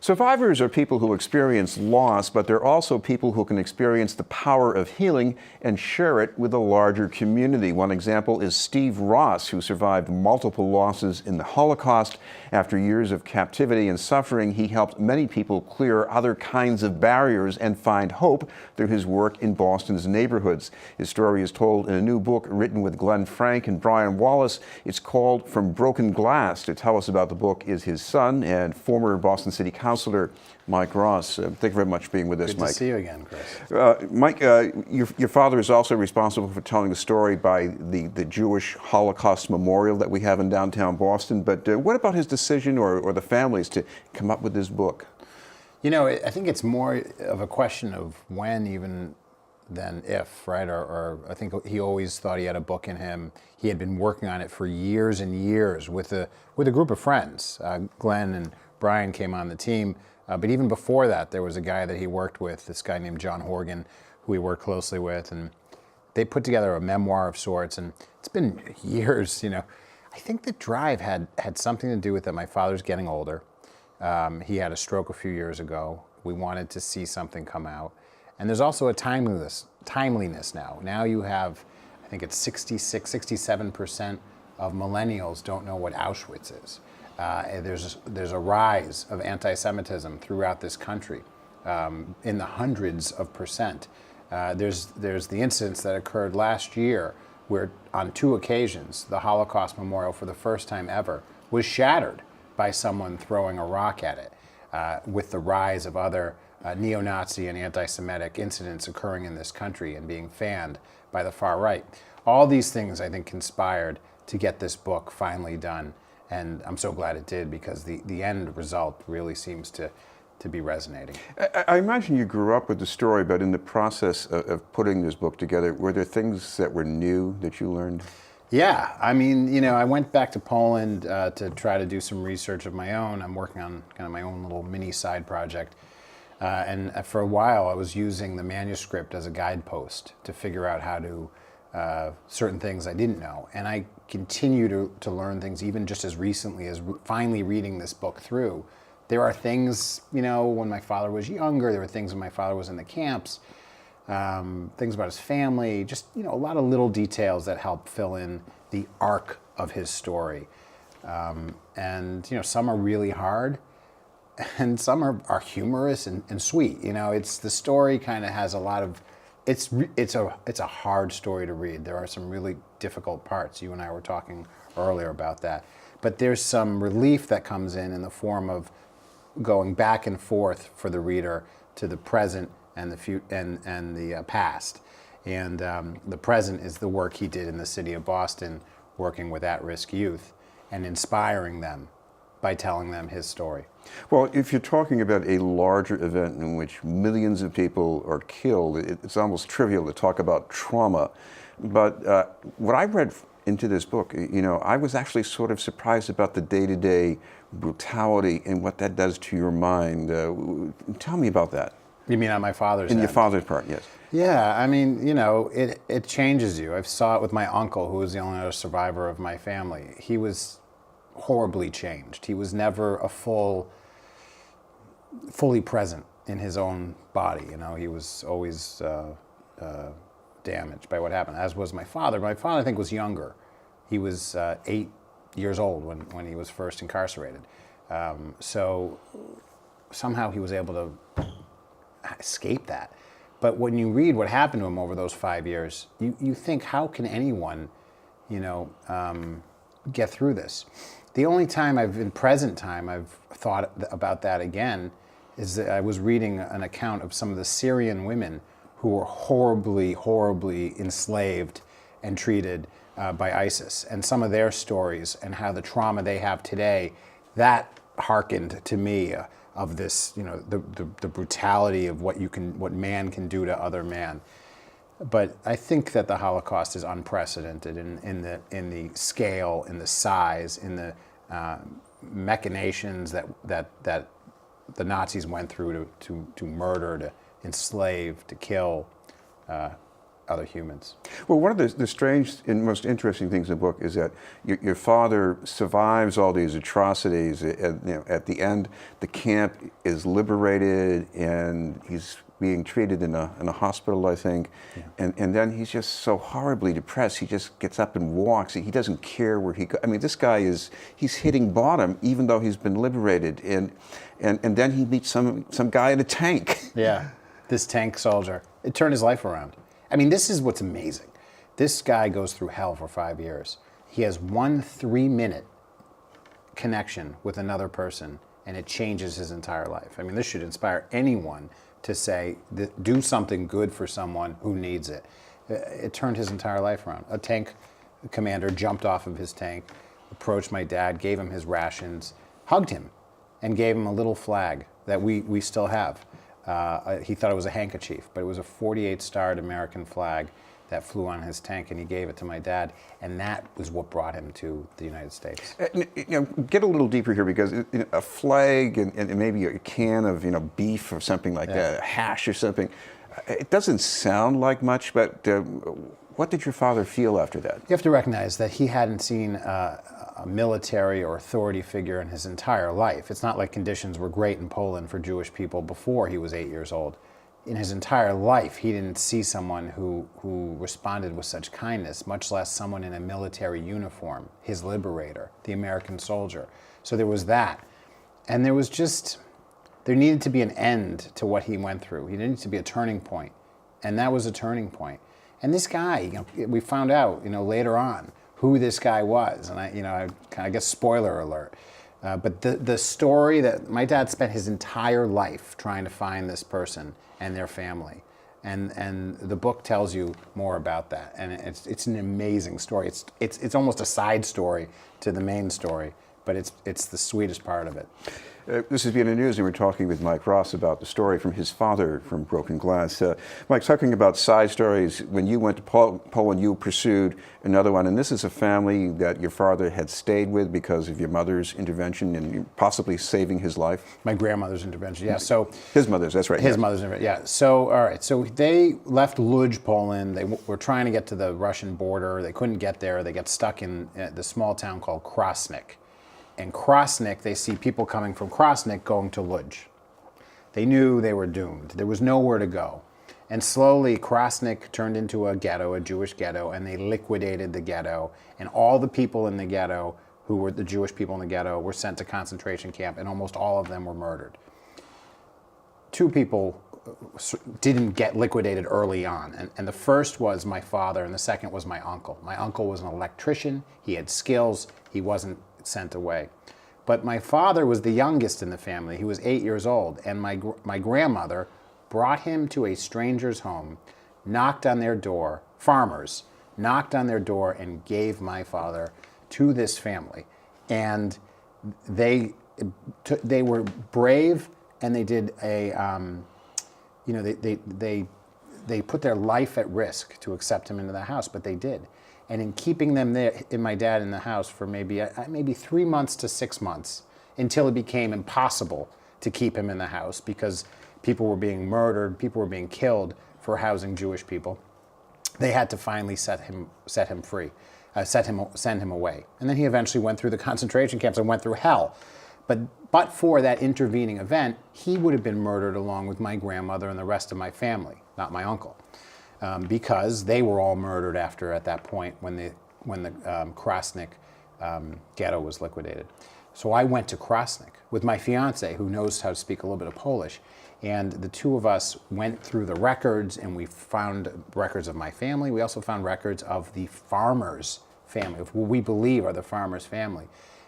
Survivors are people who experience loss, but they're also people who can experience the power of healing and share it with a larger community. One example is Steve Ross, who survived multiple losses in the Holocaust. After years of captivity and suffering, he helped many people clear other kinds of barriers and find hope through his work in Boston's neighborhoods. His story is told in a new book written with Glenn Frank and Brian Wallace. It's called From Broken Glass. To tell us about the book is his son and former Boston City Councilor, Mike Ross. Thank you very much for being with us, Mike. Good to see you again, Chris. Mike, your father is also responsible for telling the story by the Jewish Holocaust Memorial that we have in downtown Boston. But what about his decision or the families to come up with this book? You know, I think it's more of a question of when even than if, right? Or I think he always thought he had a book in him. He had been working on it for years and years with a group of friends. Glenn and Brian came on the team. But even before that, there was a guy that he worked with, this guy named John Horgan, who he worked closely with. And they put together a memoir of sorts. And it's been years, you know. I think the drive had something to do with that. My father's getting older. He had a stroke a few years ago. We wanted to see something come out. And there's also a timeliness now. Now you have, I think it's 67% of millennials don't know what Auschwitz is. There's a rise of anti-Semitism throughout this country in the hundreds of percent. There's the incidents that occurred last year where on 2 occasions the Holocaust Memorial for the first time ever was shattered by someone throwing a rock at it, with the rise of other neo-Nazi and anti-Semitic incidents occurring in this country and being fanned by the far right. All these things, I think, conspired to get this book finally done. And I'm so glad it did, because the end result really seems to be resonating. I imagine you grew up with the story, but in the process of putting this book together, were there things that were new that you learned? Yeah, I mean, you know, I went back to Poland to try to do some research of my own. I'm working on kind of my own little mini side project. And for a while, I was using the manuscript as a guidepost to figure out how to certain things I didn't know. And I continue to learn things even just as recently as finally reading this book through. There are things, you know, when my father was younger, there were things when my father was in the camps, things about his family, just, you know, a lot of little details that help fill in the arc of his story. And, you know, some are really hard and some are humorous and sweet. You know, the story kind of has a lot of, it's a hard story to read. There are some really difficult parts. You and I were talking earlier about that. But there's some relief that comes in the form of going back and forth for the reader to the present and the past. And the present is the work he did in the city of Boston, working with at-risk youth and inspiring them by telling them his story. Well, if you're talking about a larger event in which millions of people are killed, it's almost trivial to talk about trauma. But what I read into this book, you know, I was actually sort of surprised about the day-to-day brutality and what that does to your mind. Tell me about that. You mean on my father's In end? your father's part, yes. Yeah, I mean, you know, it changes you. I saw it with my uncle, who was the only other survivor of my family. He was horribly changed. He was never fully present in his own body. You know, he was always damaged by what happened, as was my father. My father, I think, was younger. He was 8 years old when he was first incarcerated. So somehow he was able to escape that. But when you read what happened to him over those 5 years, you think, how can anyone, you know, get through this? The only time in present time I've thought about that again is that I was reading an account of some of the Syrian women who were horribly, horribly enslaved and treated by ISIS, and some of their stories and how the trauma they have today, that hearkened to me of this, you know, the brutality of what man can do to other man. But I think that the Holocaust is unprecedented in the scale, in the size, in the machinations that the Nazis went through to murder, to enslave, to kill other humans. Well, one of the strange and most interesting things in the book is that your father survives all these atrocities. At the end, the camp is liberated, and he's being treated in a hospital, I think. Yeah. And then he's just so horribly depressed. He just gets up and walks. He doesn't care where he goes. I mean, this guy he's hitting bottom, even though he's been liberated. And then he meets some guy in a tank. Yeah, this tank soldier. It turned his life around. I mean, this is what's amazing. This guy goes through hell for 5 years. He has 1 3-minute connection with another person, and it changes his entire life. I mean, this should inspire anyone to say, do something good for someone who needs it. It turned his entire life around. A tank commander jumped off of his tank, approached my dad, gave him his rations, hugged him, and gave him a little flag that we still have. He thought it was a handkerchief, but it was a 48-starred American flag that flew on his tank, and he gave it to my dad, and that was what brought him to the United States. Get a little deeper here, because a flag and maybe a can of beef or something like that, hash or something, it doesn't sound like much, but what did your father feel after that? You have to recognize that he hadn't seen a military or authority figure in his entire life. It's not like conditions were great in Poland for Jewish people before he was 8 years old. In his entire life, he didn't see someone who responded with such kindness, much less someone in a military uniform, his liberator, the American soldier. So there was that. And there needed to be an end to what he went through. He needed to be a turning point. And that was a turning point. And this guy, we found out, later on who this guy was. And I guess spoiler alert. But the story that my dad spent his entire life trying to find this person and their family, and the book tells you more about that, and it's an amazing story. It's almost a side story to the main story, but it's the sweetest part of it. This is BNN News, and we're talking with Mike Ross about the story from his father from Broken Glass. Mike, talking about side stories, when you went to Poland, you pursued another one, and this is a family that your father had stayed with because of your mother's intervention and possibly saving his life. My grandmother's intervention, yeah. So his mother's, that's right. His mother's intervention, yeah. So all right, so they left Lodz, Poland. They were trying to get to the Russian border. They couldn't get there. They got stuck in the small town called Krasnik. In Krasnik, they see people coming from Krasnik going to Lodz. They knew they were doomed. There was nowhere to go. And slowly, Krasnik turned into a ghetto, a Jewish ghetto, and they liquidated the ghetto. And all the people in the ghetto, who were the Jewish people in the ghetto, were sent to concentration camp, and almost all of them were murdered. 2 people didn't get liquidated early on. And the first was my father, and the second was my uncle. My uncle was an electrician. He had skills. He wasn't sent away. But my father was the youngest in the family. He was 8 years old, and my grandmother brought him to a stranger's home, knocked on their door, farmers, knocked on their door and gave my father to this family. And they were brave, and they did they put their life at risk to accept him into the house, but they did. And in keeping them there, my dad in the house for maybe 3 months to 6 months, until it became impossible to keep him in the house because people were being murdered, people were being killed for housing Jewish people, they had to finally set him free, send him away. And then he eventually went through the concentration camps and went through hell. But for that intervening event, he would have been murdered along with my grandmother and the rest of my family, not my uncle. Because they were all murdered at that point when the Krasnik ghetto was liquidated. So I went to Krasnik with my fiance, who knows how to speak a little bit of Polish, and the 2 of us went through the records, and we found records of my family. We also found records of the farmer's family, of who we believe are the farmer's family.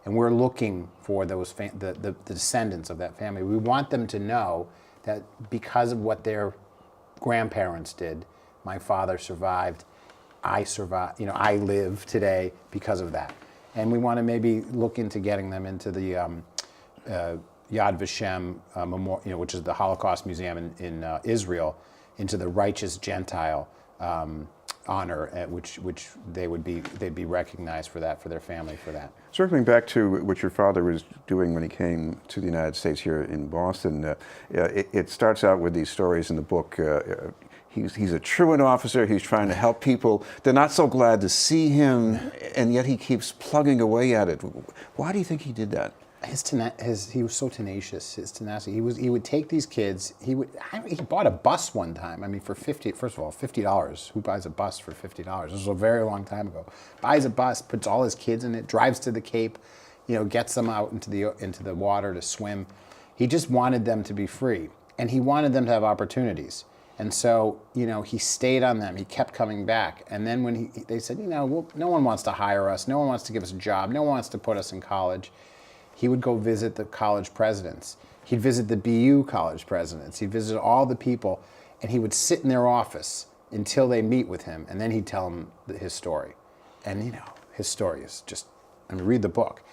And we're looking for those the descendants of that family. We want them to know that because of what their grandparents did, my father survived, I survived, I live today because of that. And we want to maybe look into getting them into the Yad Vashem Memorial, which is the Holocaust Museum in Israel, into the righteous Gentile honor, which they'd be recognized for that, for their family for that. Circling back to what your father was doing when he came to the United States here in Boston, it starts out with these stories in the book. He's a truant officer. He's trying to help people. They're not so glad to see him, and yet he keeps plugging away at it. Why do you think he did that? He was so tenacious. His tenacity. He would take these kids. He bought a bus one time. I mean, for first of all, $50. Who buys a bus for $50? This was a very long time ago. Buys a bus, puts all his kids in it, drives to the Cape, gets them out into the water to swim. He just wanted them to be free, and he wanted them to have opportunities. And so, he stayed on them. He kept coming back. And then when they said, well, no one wants to hire us. No one wants to give us a job. No one wants to put us in college. He would go visit the college presidents. He'd visit the BU college presidents. He'd visit all the people, and he would sit in their office until they meet with him, and then he'd tell them his story. And, his story is just, read the book.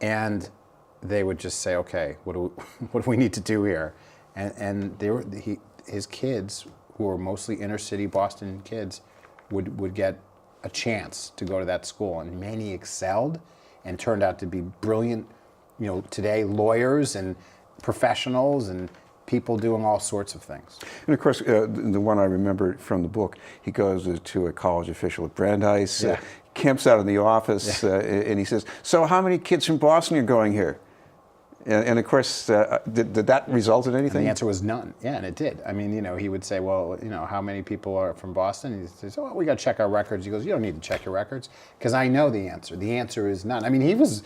And they would just say, okay, what do we need to do here? And his kids, who were mostly inner city Boston kids, would get a chance to go to that school. And many excelled and turned out to be brilliant, today lawyers and professionals and people doing all sorts of things. And of course, the one I remember from the book, he goes to a college official at Brandeis, camps out in the office, and he says, so how many kids from Boston are going here? And of course, did that result in anything? And the answer was none. Yeah, and it did. I mean, he would say, well, how many people are from Boston? And he says, oh, we got to check our records. He goes, you don't need to check your records, because I know the answer. The answer is none. I mean, he was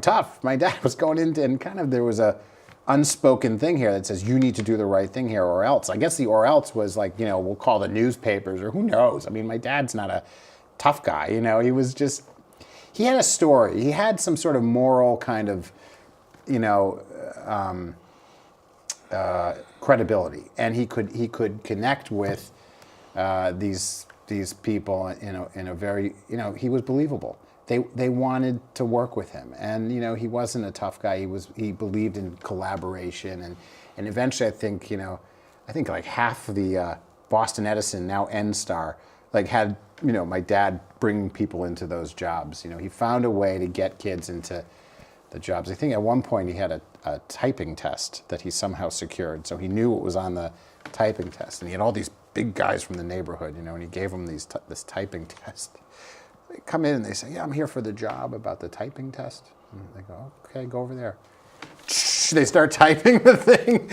tough. My dad was going into, and kind of there was a unspoken thing here that says, you need to do the right thing here or else. I guess the or else was like, we'll call the newspapers, or who knows. I mean, my dad's not a tough guy. He was just, he had a story. He had some sort of moral kind of, credibility, and he could connect with these people in a very, he was believable. They wanted to work with him, and he wasn't a tough guy. He believed in collaboration, and eventually I think like half of the Boston Edison, now NSTAR, like had my dad bringing people into those jobs. He found a way to get kids into the jobs. I think at one point he had a typing test that he somehow secured, so he knew what was on the typing test, and he had all these big guys from the neighborhood, and he gave them this typing test. They come in and they say, yeah, I'm here for the job about the typing test. And they go, okay, go over there. They start typing the thing,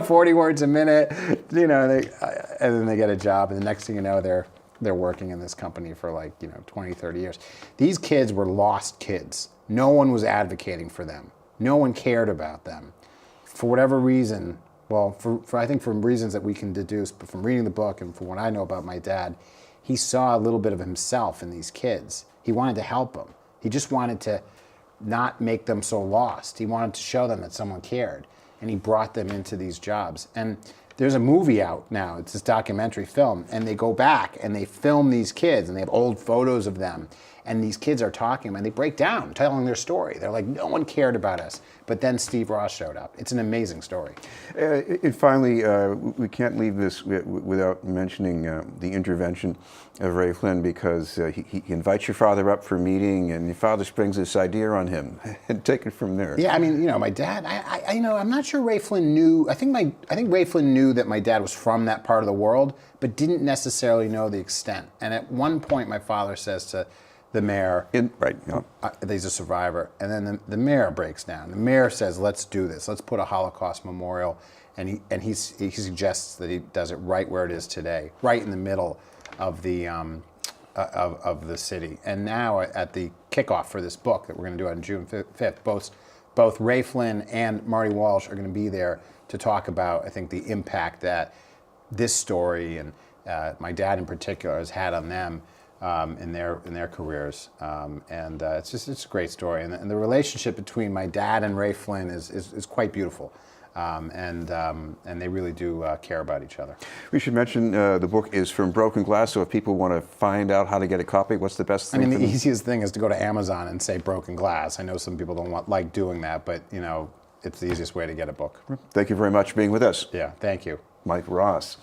40 words a minute, and then they get a job, and the next thing you know, they're working in this company for 20, 30 years. These kids were lost kids. No one was advocating for them. No one cared about them. For whatever reason, well, I think for reasons that we can deduce, but from reading the book and from what I know about my dad, he saw a little bit of himself in these kids. He wanted to help them. He just wanted to not make them so lost. He wanted to show them that someone cared, and he brought them into these jobs. And there's a movie out now. It's this documentary film, and they go back and they film these kids, and they have old photos of them. And these kids are talking, and they break down, telling their story. They're like, no one cared about us. But then Steve Ross showed up. It's an amazing story. And finally, we can't leave this without mentioning the intervention of Ray Flynn, because he invites your father up for a meeting, and your father springs this idea on him. And take it from there. Yeah, I mean, my dad, I'm not sure Ray Flynn knew. I think Ray Flynn knew that my dad was from that part of the world, but didn't necessarily know the extent. And at one point, my father says to the mayor, he's a survivor, and then the mayor breaks down. The mayor says, let's do this. Let's put a Holocaust memorial, and he suggests that he does it right where it is today, right in the middle of the city. And now at the kickoff for this book that we're going to do on June 5th, both Ray Flynn and Marty Walsh are going to be there to talk about, I think, the impact that this story and my dad in particular has had on them. In their careers, and it's a great story, and the relationship between my dad and Ray Flynn is quite beautiful, and they really do care about each other. We should mention the book is From Broken Glass, so if people want to find out how to get a copy, what's the best thing? I mean, the easiest thing is to go to Amazon and say Broken Glass. I know some people don't like doing that, but it's the easiest way to get a book. Thank you very much for being with us. Yeah, thank you. Mike Ross.